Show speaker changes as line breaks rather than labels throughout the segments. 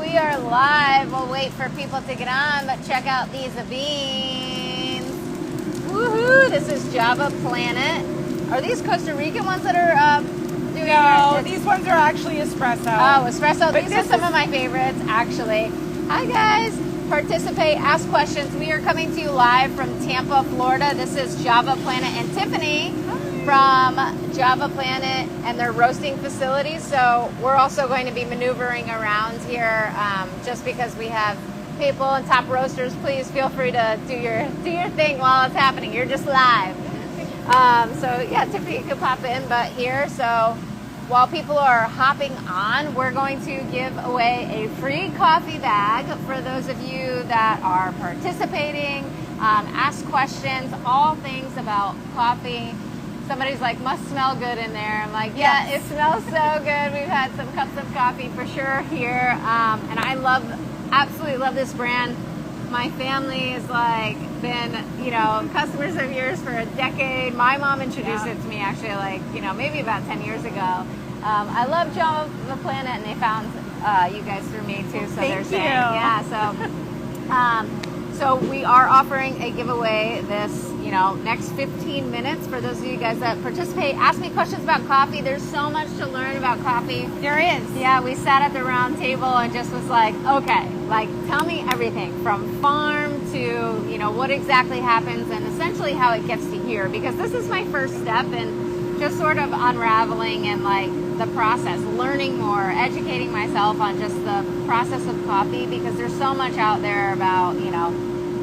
we are live. We'll wait for people to get on, but check out these beans. Woohoo! This is Java Planet. Are these Costa Rican ones that are doing
No, these ones are actually espresso.
Oh, espresso.
But
These are some of my favorites, actually. Hi, guys. Participate, ask questions. We are coming to you live from Tampa, Florida. This is Java Planet and Tiffany from Java Planet and their roasting facilities. So we're also going to be maneuvering around here just because we have people and top roasters. Please feel free to do your thing while it's happening. You're just live. So yeah, Tiffany could pop in, but here. So while people are hopping on, we're going to give away a free coffee bag for those of you that are participating. Ask questions, all things about coffee. Somebody's like, must smell good in there. I'm like, yeah, yes. It smells so good. We've had some cups of coffee for sure here. And I absolutely love this brand. My family has been, customers of yours for a decade. My mom introduced it to me actually maybe about 10 years ago. I love Java Planet, and they found you guys through me too. So they're saying, yeah. So we are offering a giveaway this, next 15 minutes for those of you guys that participate. Ask me questions about coffee. There's so much to learn about coffee.
There is.
Yeah, we sat at the round table and just was like, okay, tell me everything from farm to, what exactly happens and essentially how it gets to here, because this is my first step in just sort of unraveling and the process, learning more, educating myself on just the process of coffee, because there's so much out there about,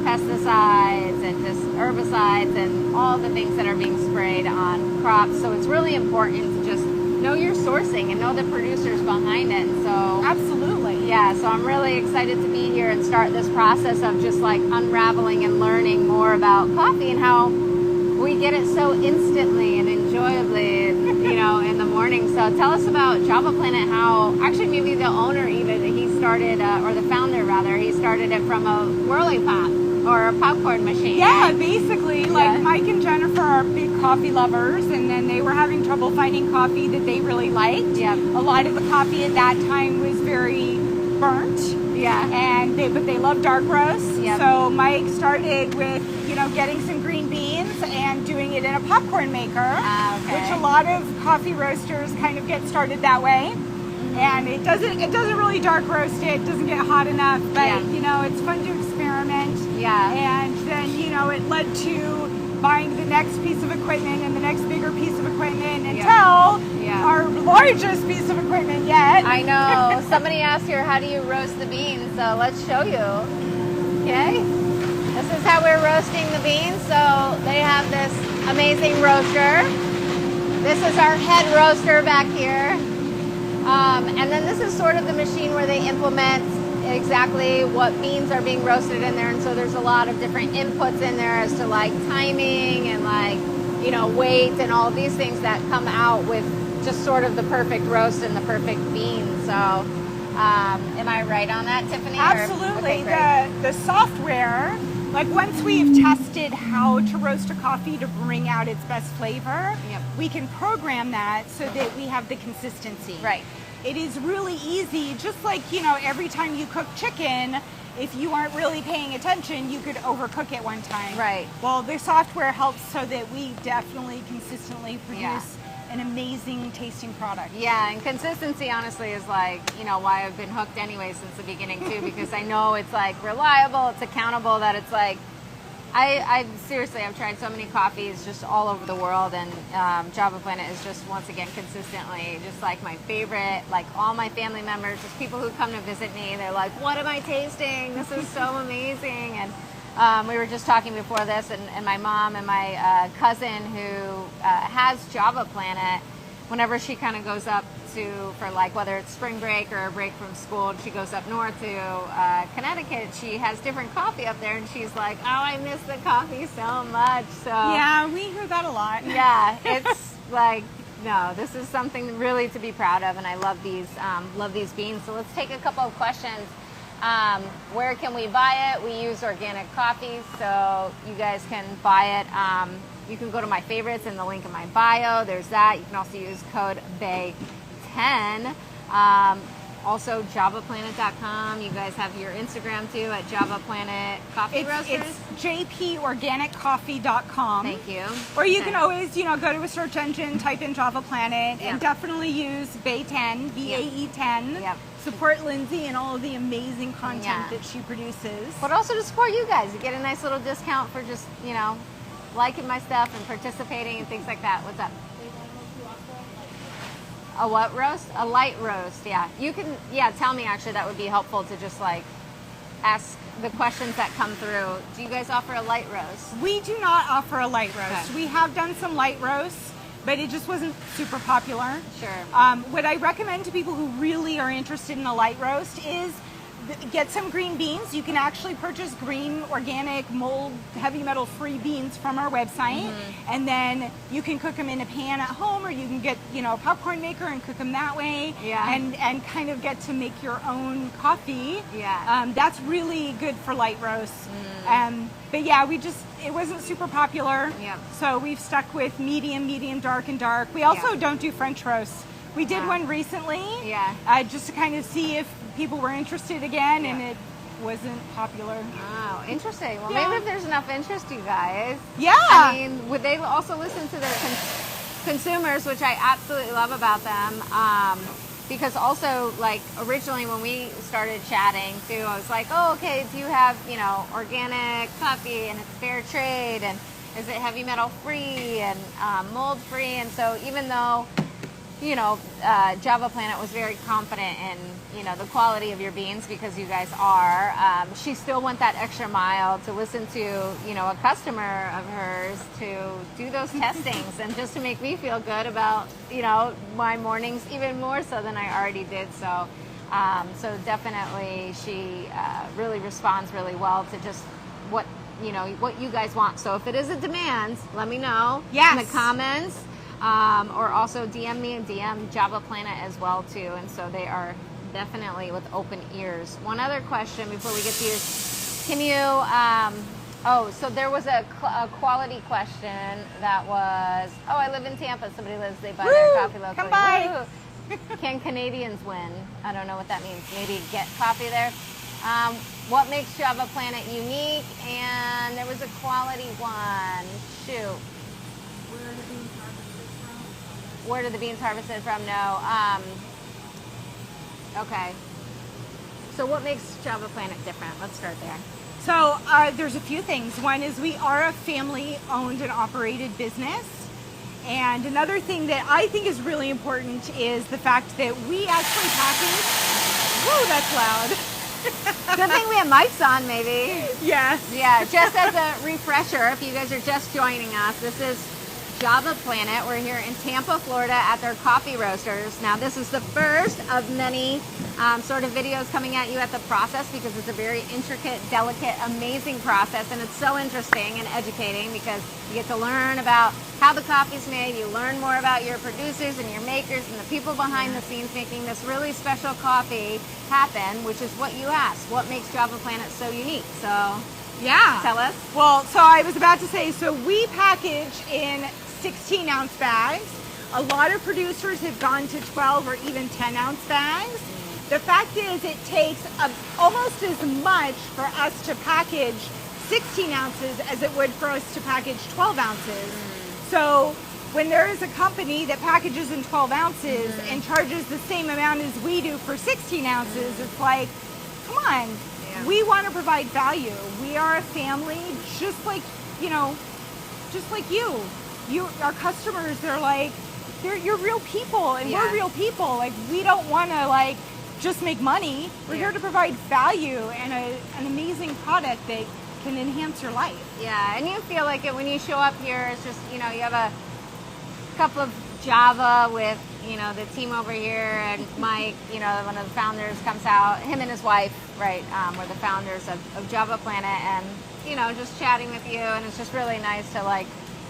pesticides and just herbicides and all the things that are being sprayed on crops. So it's really important to just know your sourcing and know the producers behind it. And so
absolutely.
Yeah, so I'm really excited to be here and start this process of just unraveling and learning more about coffee and how we get it so instantly and enjoyably, in the morning. So tell us about Java Planet, how actually maybe the owner even, he started, or the founder rather, he started it from a whirly pop or a popcorn machine.
Yeah, basically, Mike and Jennifer are big coffee lovers, and then they were having trouble finding coffee that they really liked.
Yeah.
A lot of the coffee at that time was very burnt.
Yeah.
But they love dark roast.
Yep.
So Mike started with, getting some green beans and doing it in a popcorn maker, which a lot of coffee roasters kind of get started that way. Mm-hmm. And it doesn't really dark roast it, doesn't get hot enough, but it's fun to experiment.
Yeah.
And then, it led to buying the next piece of equipment and the next bigger piece of equipment until our largest piece of equipment yet.
I know. Somebody asked here, how do you roast the beans? So let's show you. Okay. This is how we're roasting the beans. So they have this amazing roaster. This is our head roaster back here. And then this is sort of the machine where they implement exactly what beans are being roasted in there. And so there's a lot of different inputs in there as to timing and weight and all of these things that come out with just sort of the perfect roast and the perfect bean. So am I right on that, Tiffany?
Absolutely.
Okay,
the software, once we've tested how to roast a coffee to bring out its best flavor, we can program that so that we have the consistency.
Right.
It is really easy, just every time you cook chicken, if you aren't really paying attention, you could overcook it one time. Right. Well, the software helps so that we definitely consistently produce an amazing tasting product.
Yeah, and consistency honestly is why I've been hooked anyway since the beginning too, because I know it's reliable, it's accountable, that it's I seriously, I've tried so many coffees just all over the world, and Java Planet is just, once again, consistently just my favorite. All my family members, just people who come to visit me, they're like, what am I tasting? This is so amazing. And we were just talking before this, and my mom and my cousin who has Java Planet, whenever she kind of goes up for whether it's spring break or a break from school, and she goes up north to Connecticut, she has different coffee up there, and she's like, oh, I miss the coffee so much. So
yeah, we hear that a lot.
Yeah, it's no, this is something really to be proud of, and I love these beans. So let's take a couple of questions. Where can we buy it? We use organic coffee, so you guys can buy it. You can go to my favorites in the link in my bio. There's that. You can also use code BAY10. Also, javaplanet.com. You guys have your Instagram too at Java Planet Coffee Roasters.
It's jporganiccoffee.com.
Thank you.
Or you can always, go to a search engine, type in Java Planet, and definitely use BAE10, BAE10.
Yep.
Support Lindsay and all of the amazing content that she produces.
But also to support you guys. You get a nice little discount for just, liking my stuff and participating and things like that. What's up? A what roast? A light roast, yeah. You can, tell me actually, that would be helpful to just ask the questions that come through. Do you guys offer a light roast?
We do not offer a light roast.
Okay.
We have done some light roasts, but it just wasn't super popular.
Sure.
What I recommend to people who really are interested in a light roast is get some green beans. You can actually purchase green, organic, mold, heavy metal free beans from our website. And then you can cook them in a pan at home, or you can get, a popcorn maker and cook them that way.
Yeah.
And kind of get to make your own coffee.
Yeah.
That's really good for light roasts. But yeah, it wasn't super popular.
Yep.
So we've stuck with medium, dark, and dark. We also don't do French roasts. We did one recently, just to kind of see if people were interested again, and it wasn't popular.
Oh, interesting. Well, maybe if there's enough interest, you guys.
Yeah.
I mean, would they also listen to their consumers, which I absolutely love about them? Because also, originally when we started chatting too, I was like, oh, okay, do you have, organic coffee and it's fair trade, and is it heavy metal free and mold free? And so even though Java Planet was very confident in, the quality of your beans, because you guys are, she still went that extra mile to listen to, a customer of hers to do those testings and just to make me feel good about, my mornings even more so than I already did. So, so definitely she really responds really well to just what you guys want. So if it is a demand, let me know in the comments. Or also DM me and DM Java Planet as well too. And so they are definitely with open ears. One other question before we get to you. Can you, so there was a quality question that was, I live in Tampa. Somebody lives, they buy their coffee locally.
Come by.
Can Canadians win? I don't know what that means. Maybe get coffee there. What makes Java Planet unique? And there was a quality one. Shoot. Where are the beans harvested from? No. Okay. So what makes Java Planet different? Let's start there.
So there's a few things. One is we are a family-owned and operated business. And another thing that I think is really important is the fact that we actually package... Whoa, that's loud.
Good thing we have mics on, maybe.
Yes.
Yeah, just as a refresher, if you guys are just joining us, this is Java Planet. We're here in Tampa, Florida at their coffee roasters. Now this is the first of many sort of videos coming at you at the process, because it's a very intricate, delicate, amazing process, and it's so interesting and educating because you get to learn about how the coffee's made, you learn more about your producers and your makers and the people behind the scenes making this really special coffee happen, which is what you asked. What makes Java Planet so unique? So tell us.
Well, so I was about to say, so we package in 16-ounce bags. A lot of producers have gone to 12 or even 10-ounce bags. The fact is, it takes almost as much for us to package 16 ounces as it would for us to package 12 ounces. So when there is a company that packages in 12 ounces and charges the same amount as we do for 16 ounces, it's like, come on, we want to provide value. We are a family, just like you. Our customers, they're like, you're real people, and we're real people. Like, we don't want to just make money. We're here to provide value and an amazing product that can enhance your life.
Yeah, and you feel like it when you show up here. It's just, you have a cup of Java with, the team over here, and Mike, one of the founders comes out, him and his wife, right, were the founders of Java Planet, and, just chatting with you, and it's just really nice to,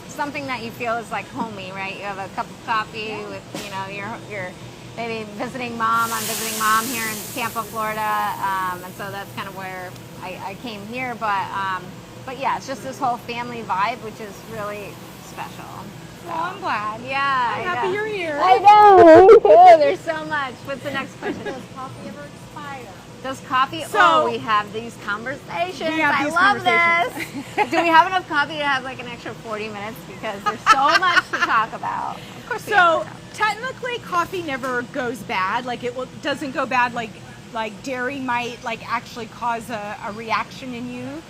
something that you feel is homey, right? You have a cup of coffee with, your maybe visiting mom. I'm visiting mom here in Tampa, Florida, and so that's kind of where I came here. But yeah, it's just this whole family vibe, which is really special. So.
Well, I'm glad.
Yeah.
I'm happy you're here.
I know. Me too. There's so much. What's the next question?
Does coffee ever expire?
Does coffee?
So,
we have these conversations.
I
love this. Do we have enough coffee to have like an extra 40 minutes? Because there's so much to talk about. Of course.
So technically, coffee never goes bad. Like doesn't go bad. Like dairy might like actually cause a reaction in you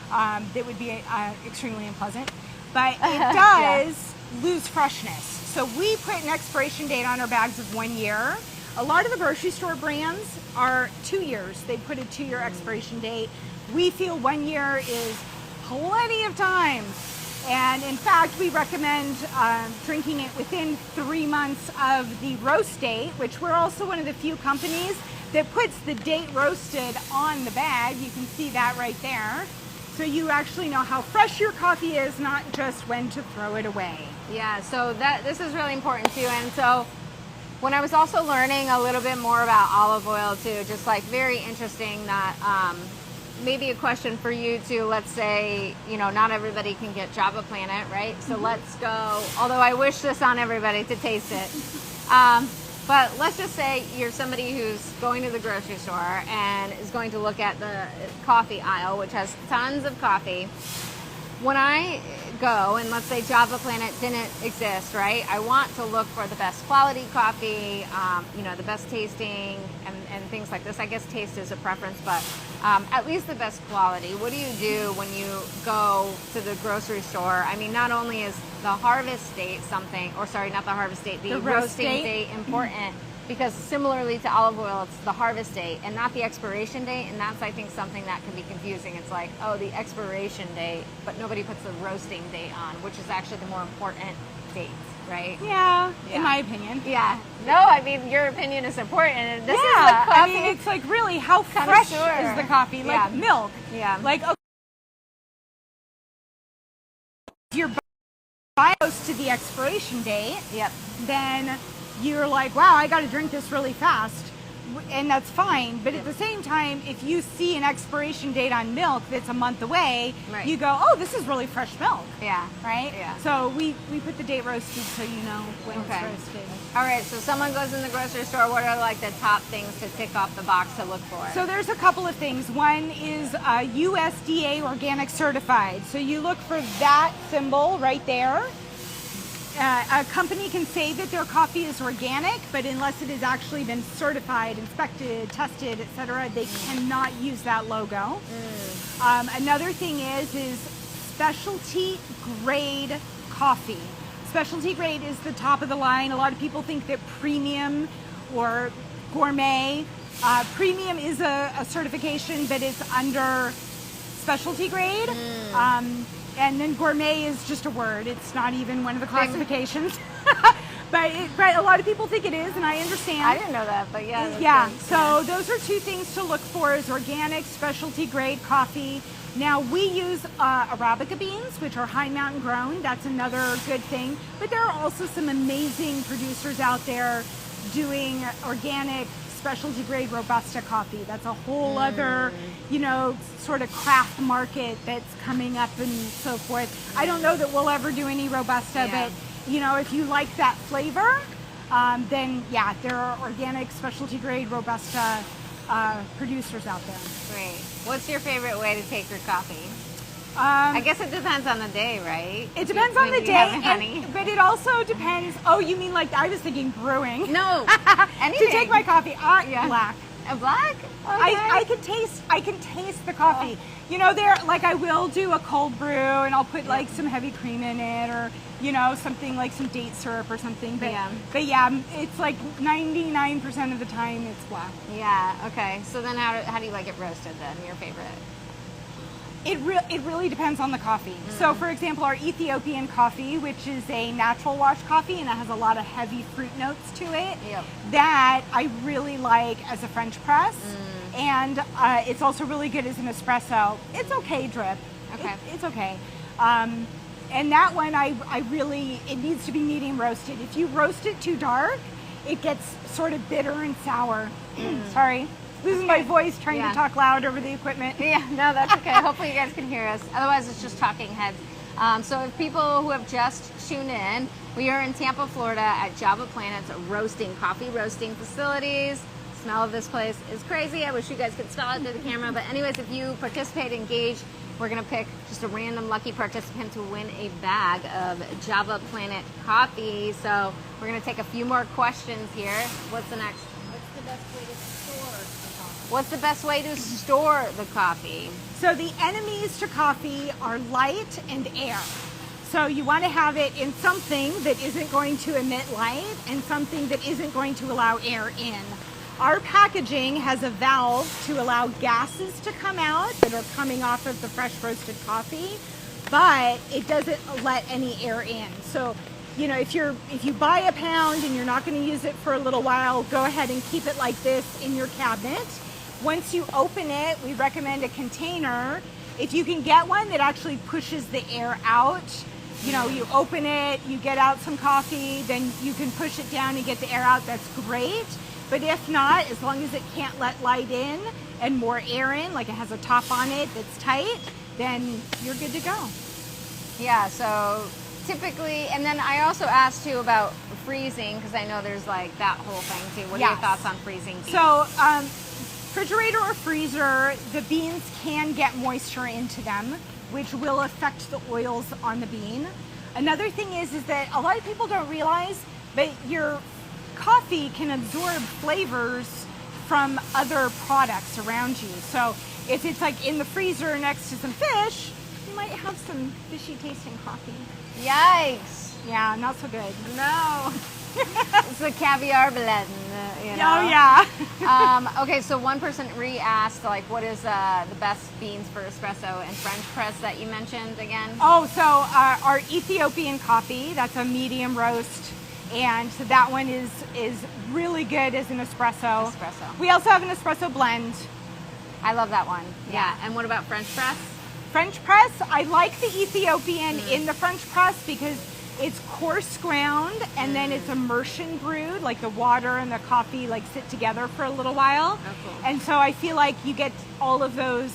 that would be extremely unpleasant. But it does lose freshness. So we put an expiration date on our bags of 1 year. A lot of the grocery store brands are 2 years. They put a 2-year expiration date. We feel 1 year is plenty of time. And in fact, we recommend drinking it within 3 months of the roast date, which we're also one of the few companies that puts the date roasted on the bag. You can see that right there. So you actually know how fresh your coffee is, not just when to throw it away.
Yeah, so this is really important too. And so when I was also learning a little bit more about olive oil too, just like very interesting that maybe a question for you too, let's say, not everybody can get Java Planet, right? So let's go, although I wish this on everybody to taste it. But let's just say you're somebody who's going to the grocery store and is going to look at the coffee aisle, which has tons of coffee. When I go, and let's say Java Planet didn't exist, right? I want to look for the best quality coffee, the best tasting, and things like this. I guess taste is a preference, but at least the best quality. What do you do when you go to the grocery store? I mean, not only is the harvest date something, or sorry, not the harvest date, the roasting date important, because similarly to olive oil, it's the harvest date and not the expiration date, and that's, I think, something that can be confusing. It's like, oh, the expiration date, but nobody puts the roasting date on, which is actually the more important date, right?
Yeah, in my opinion.
Yeah. No, I mean, your opinion is important. And this is like coffee.
I mean, it's like really how fresh is the coffee? Like milk.
Yeah.
Like, okay, if you're buying close to the expiration date, then you're like, wow, I got to drink this really fast. And that's fine. But at the same time, if you see an expiration date on milk that's a month away, you go, oh, this is really fresh milk.
Yeah.
Right? Yeah. So we put the date roasted so you know when it's roasted.
All right. So someone goes in the grocery store. What are like the top things to tick off the box to look for?
So there's a couple of things. One is USDA organic certified. So you look for that symbol right there. A company can say that their coffee is organic, but unless it has actually been certified, inspected, tested, etc., they cannot use that logo. Another thing is specialty grade coffee. Specialty grade is the top of the line. A lot of people think that premium or gourmet. Premium is a certification, but it's under specialty grade. And then gourmet is just a word. It's not even one of the classifications. but a lot of people think it is, and I understand.
I didn't know that, but yeah.
Yeah, so those are two things to look for, is organic, specialty grade coffee. Now, we use Arabica beans, which are high mountain grown. That's another good thing. But there are also some amazing producers out there doing organic, specialty grade Robusta coffee. That's a whole other, sort of craft market that's coming up and so forth. I don't know that we'll ever do any Robusta, but if you like that flavor, then there are organic, specialty grade Robusta producers out there.
Great. What's your favorite way to take your coffee? I guess it depends on the day, right?
It depends on the day, but it also depends. Oh, you mean like I was thinking brewing?
No, anything.
To take my coffee, black.
A black? Okay.
I can taste the coffee. I will do a cold brew and I'll put like some heavy cream in it, or something like some date syrup or something. But it's like 99% of the time it's black.
Yeah. Okay. So then, how do you like it roasted then? Your favorite?
It really depends on the coffee. So for example, our Ethiopian coffee, which is a natural wash coffee and it has a lot of heavy fruit notes to it, that I really like as a French press. And it's also really good as an espresso. It's okay drip. Okay. It's okay. And that one, it needs to be medium roasted. If you roast it too dark, it gets sort of bitter and sour. Sorry. Losing my voice trying to talk loud over the equipment.
Yeah, no, that's okay. Hopefully you guys can hear us. Otherwise, it's just talking heads. So if people who have just tuned in, We are in Tampa, Florida at Java Planet's coffee roasting facilities. The smell of this place is crazy. I wish you guys could smell it through the camera. But anyways, if you participate, engage, we're going to pick just a random lucky participant to win a bag of Java Planet coffee. So we're going to take a few more questions here. What's the next? What's the best way to store the coffee?
So the enemies to coffee are light and air. So you want to have it in something that isn't going to emit light and something that isn't going to allow air in. Our packaging has a valve to allow gases to come out that are coming off of the fresh roasted coffee, but it doesn't let any air in. So, you know, if you buy a pound and you're not going to use it for a little while, go ahead and keep it like this in your cabinet. Once you open it, we recommend a container. If you can get one that actually pushes the air out, you know, you open it, you get out some coffee, then you can push it down and get the air out, that's great. But if not, as long as it can't let light in and more air in, like it has a top on it that's tight, then you're good to go.
Yeah, so typically, and then I also asked you about freezing, because I know there's like that whole thing too. What are your thoughts on freezing beans?
So, refrigerator or freezer, the beans can get moisture into them, which will affect the oils on the bean. Another thing is that a lot of people don't realize, but your coffee can absorb flavors from other products around you. So if it's like in the freezer next to some fish, you might have some fishy tasting coffee.
Yikes.
Yeah, not so good.
No. It's the caviar blend, you know?
Oh, yeah.
Okay, so one person re-asked, like, what is the best beans for espresso and French press that you mentioned again?
Oh, so our Ethiopian coffee, that's a medium roast, and so that one is really good as an espresso. We also have an espresso blend.
I love that one. Yeah. And what about French press?
French press, I like the Ethiopian in the French press because it's coarse ground and then it's immersion brewed, like the water and the coffee like sit together for a little while.
Oh, cool.
And so I feel like you get all of those,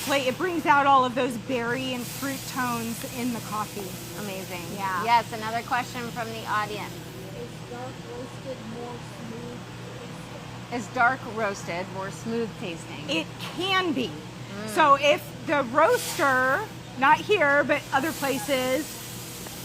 it brings out all of those berry and fruit tones in the coffee.
Amazing.
Yeah.
Yes, another question from the audience.
Is dark roasted more smooth tasting?
Is dark roasted more smooth tasting?
It can be. So if the roaster, not here, but other places,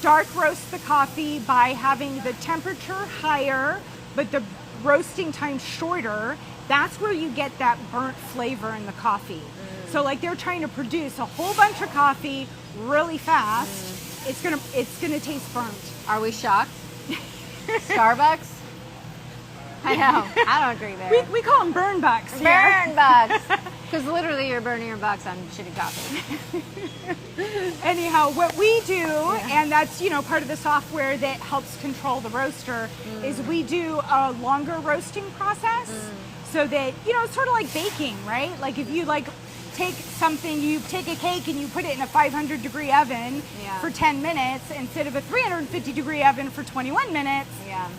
dark roast the coffee by having the temperature higher, but the roasting time shorter, that's where you get that burnt flavor in the coffee. So like they're trying to produce a whole bunch of coffee really fast. It's gonna taste burnt.
Are we shocked? Starbucks? I know. I don't drink there.
We call them burn bucks here.
Burn bucks. Because literally you're burning your bucks on shitty coffee.
Anyhow, what we do, and that's, you know, part of the software that helps control the roaster, is we do a longer roasting process so that, you know, it's sort of like baking, right? Like if you like take something, you take a cake and you put it in a 500 degree oven for 10 minutes instead of a 350 degree oven for 21 minutes.
Yeah.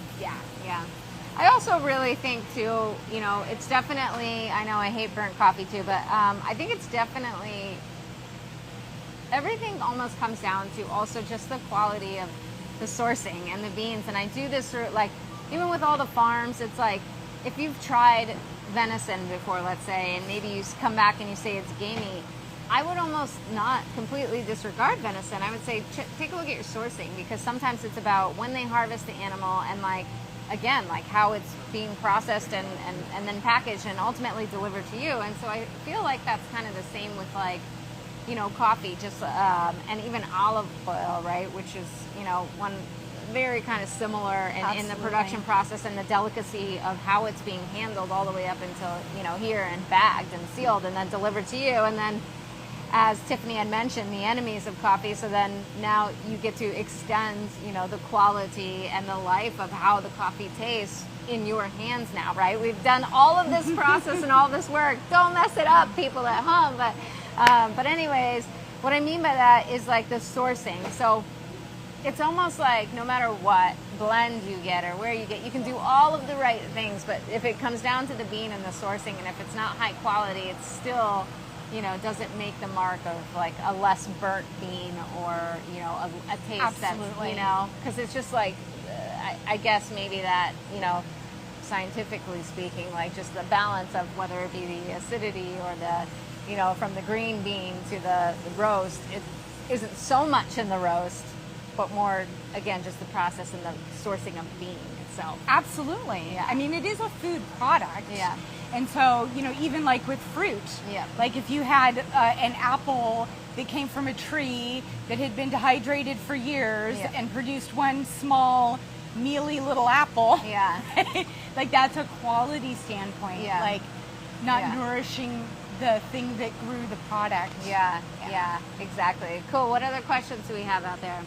I also really think too, you know, it's definitely, I know I hate burnt coffee too, but I think it's definitely, everything almost comes down to also just the quality of the sourcing and the beans. And I do this through, like, even with all the farms, it's like, if you've tried venison before, let's say, and maybe you come back and you say it's gamey, I would almost not completely disregard venison. I would say take a look at your sourcing, because sometimes it's about when they harvest the animal and, like, again, like how it's being processed and then packaged and ultimately delivered to you. And so I feel like that's kind of the same with, like, you know, coffee, just and even olive oil, right? Which is, you know, one very kind of similar in the production process and the delicacy of how it's being handled all the way up until, you know, here and bagged and sealed and then delivered to you. And then, as Tiffany had mentioned, the enemies of coffee. So then now you get to extend, you know, the quality and the life of how the coffee tastes in your hands now, right? We've done all of this process and all this work. Don't mess it up, people at home. But anyways, what I mean by that is like the sourcing. So it's almost like no matter what blend you get or where you get, you can do all of the right things, but if it comes down to the bean and the sourcing, and if it's not high quality, it's still you know, doesn't make the mark of like a less burnt bean or, you know, a taste that's, you know, because it's just like, I guess maybe that, you know, scientifically speaking, like just the balance of whether it be the acidity or the, you know, from the green bean to the roast, it isn't so much in the roast, but more, again, just the process and the sourcing of bean itself.
Absolutely.
Yeah.
I mean, it is a food product.
Yeah.
And so, you know, even like with fruit,
Yeah.
like if you had an apple that came from a tree that had been dehydrated for years
Yeah.
and produced one small, mealy little apple,
Yeah.
like that's a quality standpoint,
Yeah.
like not
Yeah.
nourishing the thing that grew the product.
Yeah, yeah, exactly. Cool. What other questions do we have out there?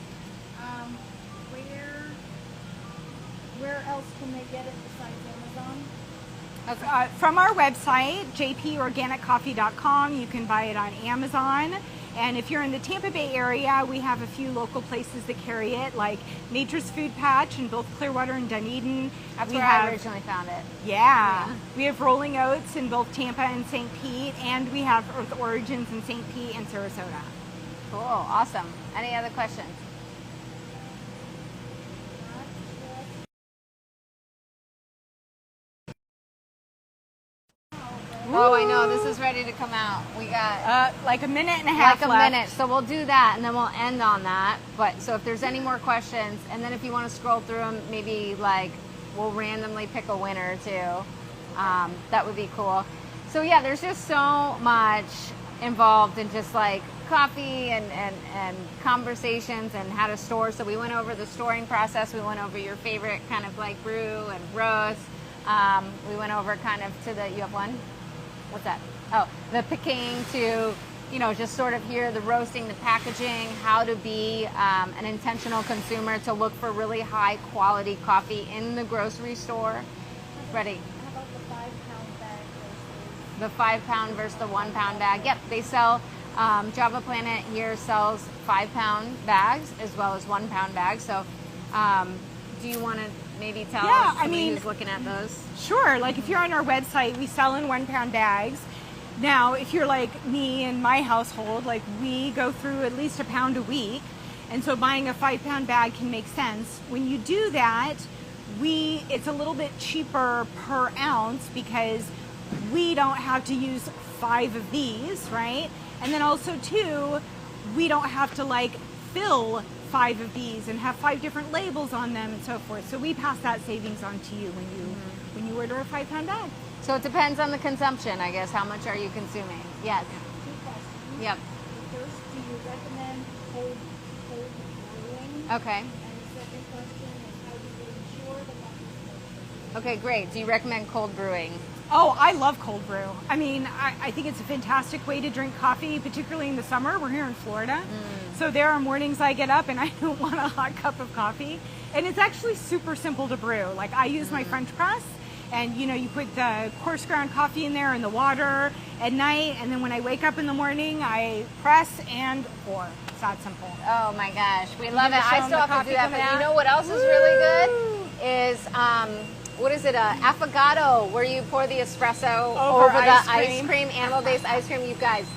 Where else can they get it besides Amazon?
From our website, jporganiccoffee.com, you can buy it on Amazon. And if you're in the Tampa Bay area, we have a few local places that carry it, like Nature's Food Patch in both Clearwater and Dunedin.
That's
we
where
have,
I originally found it.
Yeah.
Yeah.
We have Rolling Oats in both Tampa and St. Pete, and we have Earth Origins in St. Pete and Sarasota.
Cool. Awesome. Any other questions? Oh, I know. This is ready to come out. We got
Like a minute and a half
like a
left.
minute. So we'll do that, and then we'll end on that. But so if there's any more questions, and then if you want to scroll through them, maybe like we'll randomly pick a winner too. That would be cool. So yeah, there's just so much involved in just like coffee and conversations and how to store. So we went over the storing process. We went over your favorite kind of like brew and roast. We went over kind of to the, you have one? What's that? Oh, the picking to, you know, just sort of here, the roasting, the packaging, how to be an intentional consumer to look for really high quality coffee in the grocery store. Ready?
How about the 5-pound bag versus?
The 5-pound versus the 1-pound bag. Yep, they sell, Java Planet here sells 5-pound bags as well as 1-pound bags. So do you want to maybe tell somebody who's looking at those?
Sure. Like if you're on our website, we sell in 1-pound bags. Now, if you're like me and my household, like we go through at least a pound a week. And so buying a 5-pound bag can make sense. When you do that, it's a little bit cheaper per ounce because we don't have to use 5 of these, right? And then also too, we don't have to like fill 5 of these and have 5 different labels on them and so forth. So we pass that savings on to you when you order a 5-pound bag.
So it depends on the consumption, I guess. How much are you consuming? Yes.
2 questions.
Yep.
First, do you recommend cold brewing?
Okay.
And the second question is, how do you ensure the coffee is kosher?
Okay, great. Do you recommend cold brewing?
Oh, I love cold brew. I mean, I think it's a fantastic way to drink coffee, particularly in the summer. We're here in Florida. So there are mornings I get up and I don't want a hot cup of coffee. And it's actually super simple to brew. Like I use my French press and you know, you put the coarse ground coffee in there in the water at night. And then when I wake up in the morning, I press and pour. It's that simple.
Oh my gosh, we love
gonna
it.
show
I
them
still
the
have to
coffee
do that,
coming
but you
out?
know what else is really good? Is what is it? Affogato, where you pour the espresso
Over
over the
ice
ice
cream.
cream, animal-based ice cream. You guys,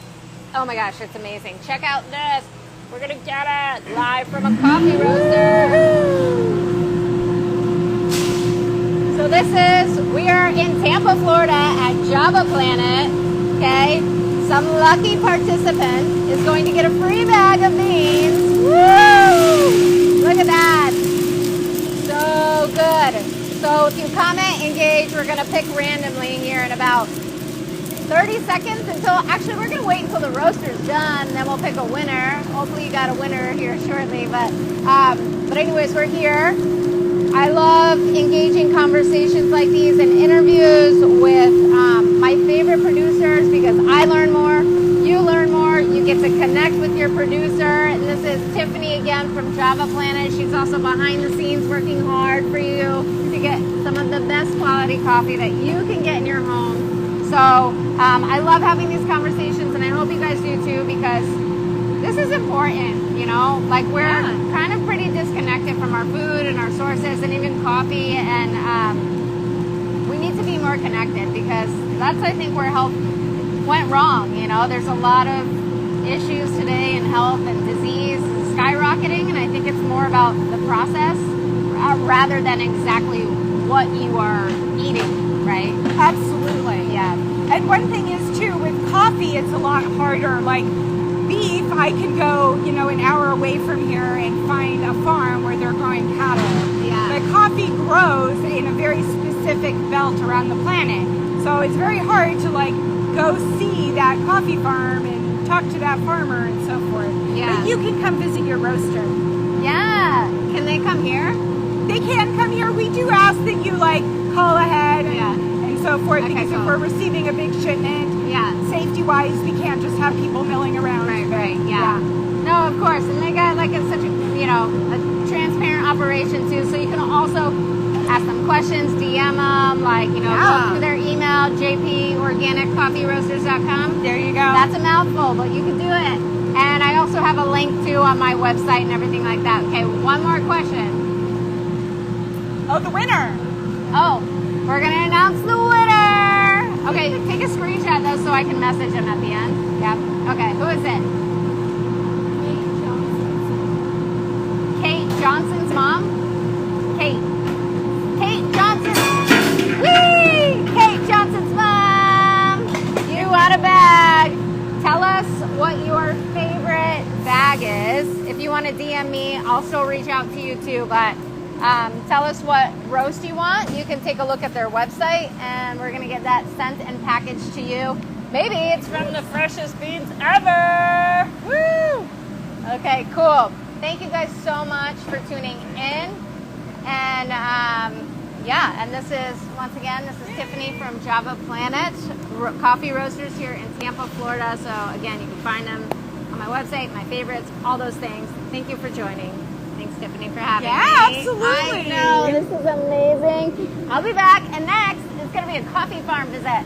oh my gosh, it's amazing. Check out this. We're gonna get it live from a coffee roaster. So we are in Tampa, Florida at Java Planet. Okay, some lucky participant is going to get a free bag of beans. Woo! Look at that. So good. So if you comment, engage, we're going to pick randomly here in about 30 seconds actually we're going to wait until the roaster's done, then we'll pick a winner. Hopefully you got a winner here shortly. But anyways, we're here. I love engaging conversations like these and interviews with my favorite producers because I learn more, you learn more, you get to connect with your producer. And this is Tiffany again from Java Planet. She's also behind the scenes working hard for you to get some of the best quality coffee that you can get in your home. So I love having these conversations and I hope you guys do too because this is important, you know, like we're kind of pretty disconnected from our food and our sources and even coffee, and we need to be more connected because that's, I think, where health went wrong. You know, there's a lot of issues today in health and disease skyrocketing, and I think it's more about the process rather than exactly what you are eating, right?
Absolutely.
Yeah.
And one thing is too, with coffee, it's a lot harder. Like beef, I can go, an hour away from here and find a farm where they're growing cattle.
Yeah.
But coffee grows in a very specific belt around the planet. So it's very hard to go see that coffee farm and talk to that farmer and so forth.
Yeah.
But you can come visit your roaster.
Yeah. Can they come here?
They can come here. We do ask that you call ahead and so forth,
Okay,
because
cool.
if we're receiving a big shipment,
Yeah.
safety-wise, we can't just have people milling around.
Right, yeah. No, of course. And they got such a transparent operation too. So you can also ask them questions, DM them, go to their email, jporganiccoffeeroasters.com.
There you go.
That's a mouthful, but you can do it. And I also have a link too on my website and everything like that. Okay, one more question.
Oh, the winner.
Oh, we're going to announce the winner. Okay, take a screenshot though so I can message them at the end. Yeah. Okay, who is it? Kate Johnson's mom? Kate Johnson. Whee! Kate Johnson's mom. You want a bag. Tell us what your favorite bag is. If you want to DM me, I'll still reach out to you too, but tell us what roast you want. You can take a look at their website and we're going to get that sent and packaged to you. Maybe it's from the freshest beans ever. Woo! Okay, cool. Thank you guys so much for tuning in. And and this is, once again, this is Tiffany from Java Planet, coffee roasters here in Tampa, Florida. So again, you can find them on my website, my favorites, all those things. Thank you for joining. Thanks, Tiffany, for having me.
Absolutely.
I know, this is amazing. I'll be back, and next is going to be a coffee farm visit.